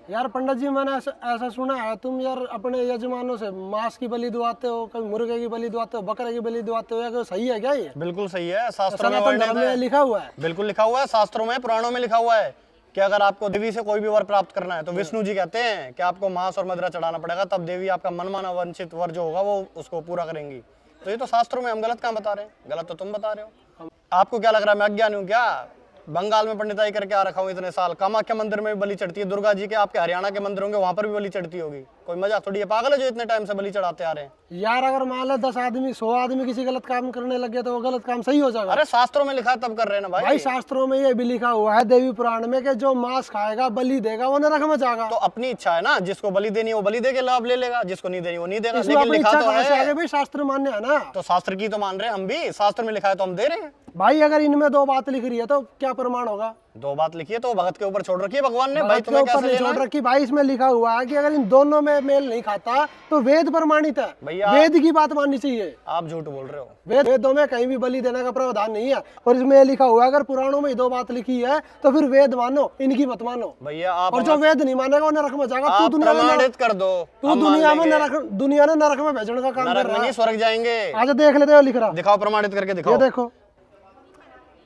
यार पंडित जी, मैंने ऐसा सुना है तुम यार अपने यजमानों से मांस की बलि दुआते हो, कभी मुर्गे की बलि दुआते हो, बकरे की बलि दुआते हो, या सही है क्या ये? बिल्कुल सही है, शास्त्रों में सनातन वर्णित धर्म है। में लिखा हुआ है। बिल्कुल लिखा हुआ है, शास्त्रों में, पुराणों में लिखा हुआ है कि अगर आपको देवी से कोई भी वर प्राप्त करना है तो विष्णु जी कहते हैं कि आपको मांस और मदिरा चढ़ाना पड़ेगा, तब देवी आपका मनमाना वांछित वर जो होगा वो उसको पूरा करेंगी। तो ये तो शास्त्रों में, हम गलत कहाँ बता रहे हैं? गलत तो तुम बता रहे हो। आपको क्या लग रहा है मैं अज्ञानी हूँ क्या? बंगाल में पंडिताई करके आ रखा हूँ इतने साल, कामाख्या मंदिर में भी बलि चढ़ती है, दुर्गा जी के आपके हरियाणा के मंदिर होंगे वहां पर भी बलि चढ़ती होगी। कोई मजाक थोड़ी है, पागल है जो इतने टाइम से बलि चढ़ाते आ रहे हैं। यार अगर मान लो 10 आदमी 100 आदमी किसी गलत काम करने लग गया तो वो गलत काम सही हो जाएगा? अरे शास्त्रों में लिखा है तब कर रहे हैं ना भाई। भाई शास्त्रों में ये भी लिखा हुआ है देवी पुराण में कि जो मांस खाएगा, बलि देगा, वो नरक में जाएगा। तो अपनी इच्छा है ना, जिसको बलि देनी है वो बलि देके लाभ ले लेगा, जिसको नहीं देनी वो नहीं देगा। इसमें लेकिन अपनी लिखा इच्छा तो कहाँ से आ गई है। भाई? शास्त्र मान्य है ना। तो शास्त्र की तो मान रहे हैं हम भी, शास्त्र में लिखा है तो हम दे रहे हैं भाई अगर इनमें 2 बात लिख रही है तो क्या प्रमाण होगा? 2 बात लिखी है तो भगत के ऊपर छोड़ रखी है भगवान ने। भाई भगत के तुम्हें ऊपर कैसे नहीं लेना छोड़ है? रखी भाई, इसमें लिखा हुआ है कि अगर इन दोनों में मेल नहीं खाता तो वेद प्रमाणित है। भैया वेद की बात माननी चाहिए। आप झूठ बोल रहे हो। वेदों में कहीं भी बलि देने का प्रावधान नहीं है, और इसमें ये लिखा हुआ है अगर पुराणों में 2 बात लिखी है तो फिर वेद मानो, इनकी मत मानो। भैया आप और जो वेद नहीं मानेगा वो नरक में जाएगा। तू आप दुनिया में प्रमाणित कर दो, तू हम मान दुनिया में लेंगे। नरक में भेजने का काम कर नरक रहा में नहीं, है। स्वर्ग जाएंगे। आज देख लेते हो लिख रहा। दिखाओ, प्रमाणित करके ये दिखाओ। देखो,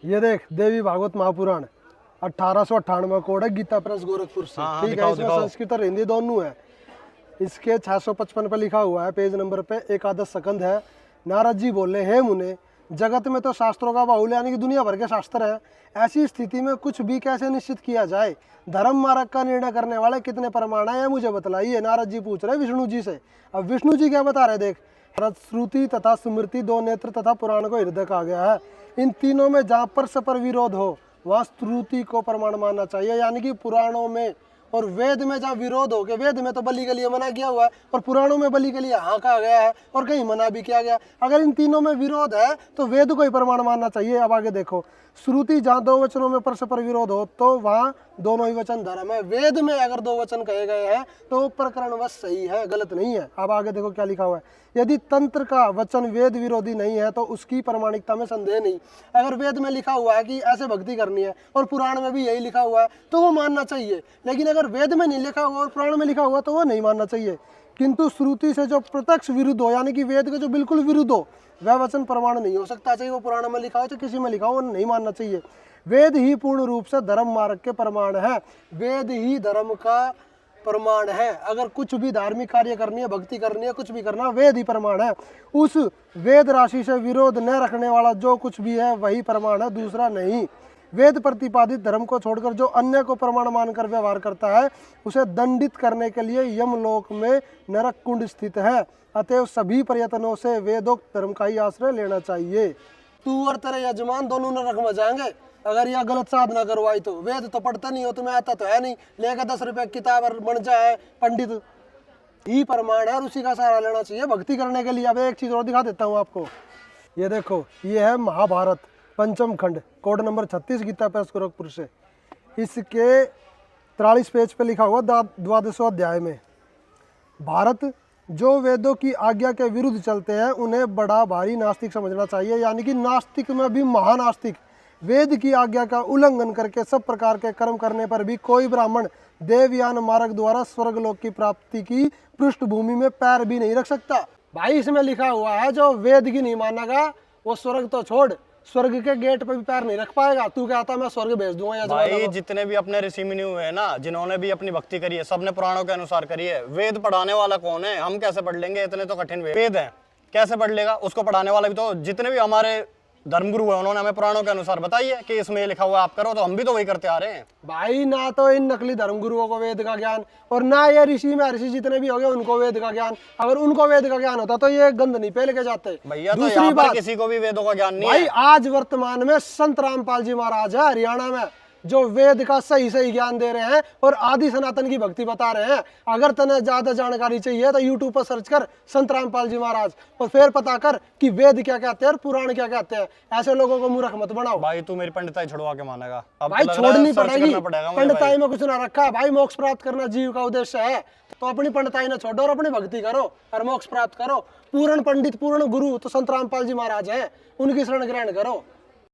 ये देख देवी भागवत महापुराण 1898 कोड है, गीता प्रेस गोरखपुर से। हाँ, ठीक है, दिखाओ, इसमें दिखाओ। संस्कृत और हिंदी दोनों है। इसके 655 पे लिखा हुआ है, पेज नंबर पे 11 सकंद है। नारद जी बोले, हे मुने, जगत में तो शास्त्रों का बाहुल्य यानी कि दुनिया भर के शास्त्र है। ऐसी स्थिति में कुछ भी कैसे निश्चित किया जाए? धर्म मार्ग का निर्णय करने वाले कितने प्रमाण है, मुझे बताइए। नारद जी पूछ रहे विष्णु जी से। अब विष्णु जी क्या बता रहे, देख। श्रुति तथा स्मृति, 2 नेत्र तथा पुराण को हृदय कहा गया है। इन तीनों में जहाँ परस्पर विरोध हो वहाँ श्रुति को प्रमाण मानना चाहिए, यानी कि पुराणों में और वेद में जहाँ विरोध हो गया, वेद में तो बलि के लिए मना किया हुआ है और पुराणों में बलि के लिए हाँ कहा गया है और कहीं मना भी किया गया। अगर इन तीनों में विरोध है तो वेद को ही प्रमाण मानना चाहिए। अब आगे देखो, श्रुति जहाँ 2 वचनों में परस्पर विरोध हो तो वहाँ दोनों ही वचन धर्म है। वेद में अगर 2 वचन कहे गए हैं तो प्रकरण बस सही है, गलत नहीं है। अब आगे देखो क्या लिखा हुआ है, यदि तंत्र का वचन वेद विरोधी नहीं है तो उसकी प्रामाणिकता में संदेह नहीं। अगर वेद में लिखा हुआ है कि ऐसे भक्ति करनी है और पुराण में भी यही लिखा हुआ है तो वो मानना चाहिए, लेकिन अगर वेद में नहीं लिखा हुआ और पुराण में लिखा हुआ तो वो नहीं मानना चाहिए। किंतु श्रुति से जो प्रत्यक्ष विरुद्ध हो, यानी कि वेद के जो बिल्कुल विरुद्ध हो, वह वचन प्रमाण नहीं हो सकता। चाहिए वो पुराण में लिखा हो चाहे किसी में लिखा हो, वो नहीं मानना चाहिए। वेद ही पूर्ण रूप से धर्म मार्ग के प्रमाण है। वेद ही धर्म का प्रमाण है। अगर कुछ भी धार्मिक कार्य करनी है, भक्ति करनी है, कुछ भी करना, वेद ही प्रमाण है। उस वेद राशि से विरोध न रखने वाला जो कुछ भी है वही प्रमाण है, दूसरा नहीं। वेद प्रतिपादित धर्म को छोड़कर जो अन्य को प्रमाण मानकर व्यवहार करता है उसे दंडित करने के लिए यमलोक में नरक कुंड स्थित है। अतएव सभी प्रयत्नों से वेदोक्त धर्म का ही आश्रय लेना चाहिए। तू और तेरे यजमान दोनों नरक में जाएंगे अगर यह गलत साधना करवाई तो। वेद तो पढ़ते नहीं हो, तुम्हें आता तो है नहीं, लेकर 10 रुपए किताब और बन जाए पंडित। ही प्रमाण है और उसी का सहारा लेना चाहिए भक्ति करने के लिए। अब एक चीज और दिखा देता हूँ आपको, ये देखो, ये है महाभारत पंचम खंड, code number 36, Gita Press Gorakhpur से। इसके 43 पेज पे लिखा हुआ 12वां अध्याय में, भारत जो वेदों की आज्ञा के विरुद्ध चलते हैं उन्हें बड़ा भारी नास्तिक समझना चाहिए, यानी कि नास्तिक में भी महानास्तिक। वेद की आज्ञा का उल्लंघन करके सब प्रकार के कर्म करने पर भी कोई ब्राह्मण देवयान मार्ग द्वारा स्वर्गलोक की प्राप्ति की पृष्ठभूमि में पैर भी नहीं रख सकता। भाई इसमें लिखा हुआ है जो वेद की नहीं मानेगा वो स्वर्ग तो छोड़, स्वर्ग के गेट पे भी पैर नहीं रख पाएगा। तू कहता मैं स्वर्ग भेज दूंगा या भाई जितने भी अपने ऋषि मुनि हुए हैं ना, जिन्होंने भी अपनी भक्ति करी है, सबने पुराणों के अनुसार करी है। वेद पढ़ाने वाला कौन है? हम कैसे पढ़ लेंगे? इतने तो कठिन वेद हैं, कैसे पढ़ लेगा? उसको पढ़ाने वाला भी तो, जितने भी हमारे धर्मगुरु है उन्होंने हमें पुराणों के अनुसार बताइए कि इसमें लिखा हुआ आप करो, तो हम भी तो वही करते आ रहे हैं। भाई ना तो इन नकली धर्मगुरुओं को वेद का ज्ञान और ना ये ऋषि महर्षि जितने भी हो गए उनको वेद का ज्ञान। अगर उनको वेद का ज्ञान होता तो ये गंद नहीं फैल के जाते। भैया तो यहाँ पर किसी को भी वेदों का ज्ञान नहीं है। भाई आज वर्तमान में संत रामपाल जी महाराज है हरियाणा में, जो वेद का सही सही ज्ञान दे रहे हैं और आदि सनातन की भक्ति बता रहे हैं। अगर तने ज्यादा जानकारी चाहिए तो यूट्यूब पर सर्च कर संत रामपाल जी महाराज और फिर पता कर कि वेद क्या कहते हैं और पुराण क्या कहते हैं। ऐसे लोगों को मूर्ख मत बनाओ। भाई तू मेरी पंडिताई छुड़वा के मानेगा? अब भाई तो छोड़नी पड़ेगी, पंडिताई पंडिताई में कुछ ना रखा। भाई मोक्ष प्राप्त करना जीव का उद्देश्य है, तो अपनी पंडिताई ना छोड़ो और अपनी भक्ति करो और मोक्ष प्राप्त करो। पूर्ण पंडित पूर्ण गुरु तो संत रामपाल जी महाराज है, उनकी शरण ग्रहण करो।